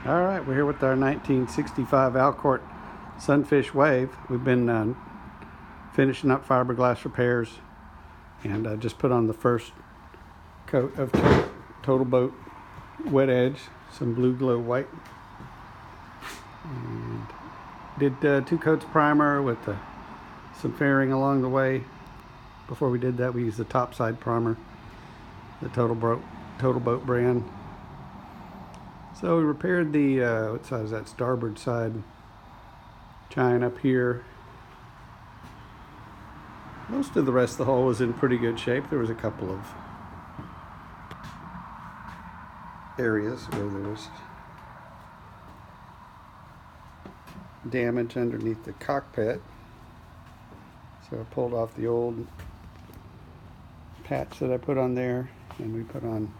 All right, we're here with our 1965 Alcort Sunfish WAVE. We've been finishing up fiberglass repairs and just put on the first coat of TotalBoat WetEdge, some blue glow white. And did 2 coats primer with some fairing along the way. Before we did that, we used the topside primer, the TotalBoat brand. So we repaired the, what side is that, starboard side chine up here. Most of the rest of the hull was in pretty good shape. There was a couple of areas where there was damage underneath the cockpit. So I pulled off the old patch that I put on there, and we put on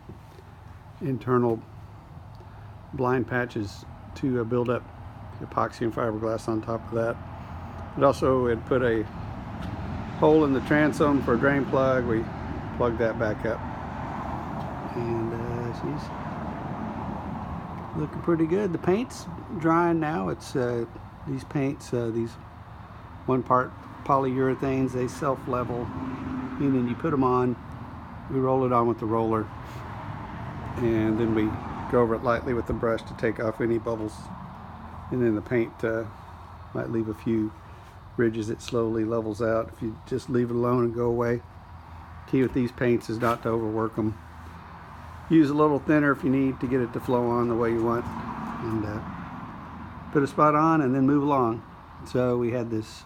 internal blind patches to build up epoxy and fiberglass on top of that. It also had put a hole in the transom for a drain plug. We plugged that back up, and she's looking pretty good. The paint's drying now. It's these paints, these 1-part polyurethanes, they self-level, meaning you put them on, we roll it on with the roller, and then we go over it lightly with the brush to take off any bubbles, and then the paint might leave a few ridges. It slowly levels out if you just leave it alone and go away. Key with these paints is not to overwork them. Use a little thinner if you need to get it to flow on the way you want, and put a spot on and then move along. So we had this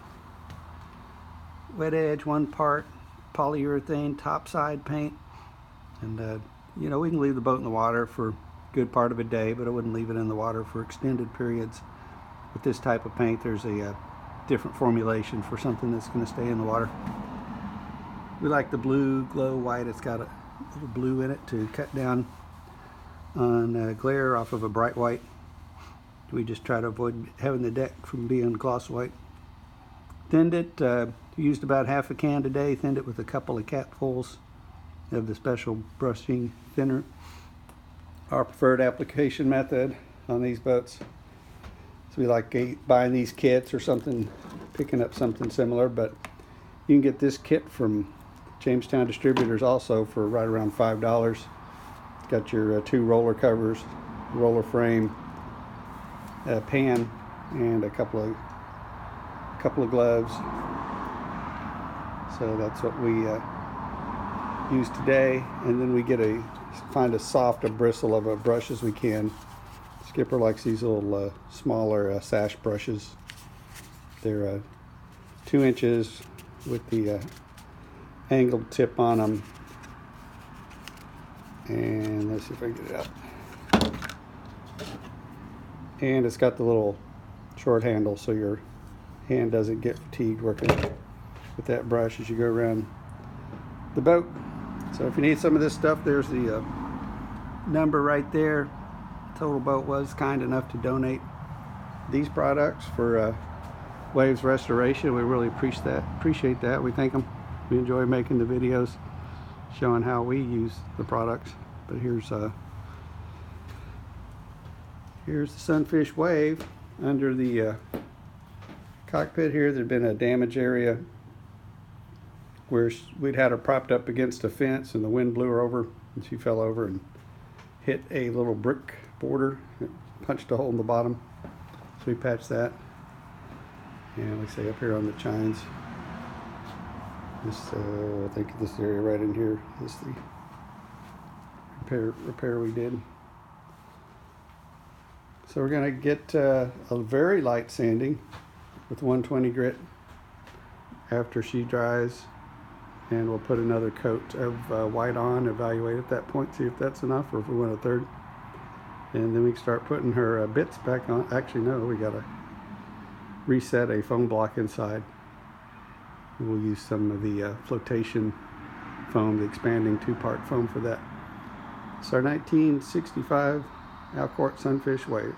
WetEdge 1-part polyurethane topside paint, and you know, we can leave the boat in the water for good part of a day, but I wouldn't leave it in the water for extended periods. With this type of paint, there's a different formulation for something that's going to stay in the water. We like the blue glow white. It's got a little blue in it to cut down on glare off of a bright white. We just try to avoid having the deck from being gloss white. Thinned it, used about half a can today, thinned it with a couple of capfuls of the special brushing thinner. Our preferred application method on these boats. So we like buying these kits or something, picking up something similar, but you can get this kit from Jamestown distributors also for right around $5. It's got your 2 roller covers, roller frame, a pan, and a couple of gloves. So that's what we use today, and then we find as soft a bristle of a brush as we can. Skipper likes these little smaller sash brushes. They're 2 inches with the angled tip on them, and let's see if I can get it out. And it's got the little short handle so your hand doesn't get fatigued working with that brush as you go around the boat. So if you need some of this stuff, there's the number right there. TotalBoat was kind enough to donate these products for Waves restoration. We really appreciate that. We thank them. We enjoy making the videos showing how we use the products. But here's the Sunfish WAVE under the cockpit here. There'd been a damage area where we'd had her propped up against a fence, and the wind blew her over, and she fell over and hit a little brick border. It punched a hole in the bottom, so we patched that. And like I say, up here on the chines, this I think this area right in here is the repair we did. So we're going to get a very light sanding with 120 grit after she dries, and we'll put another coat of white on, evaluate at that point, see if that's enough or if we want a third. And then we can start putting her bits back on. Actually, no, we got to reset a foam block inside. We'll use some of the flotation foam, the expanding 2-part foam for that. It's our 1965 Alcort Sunfish WAVE.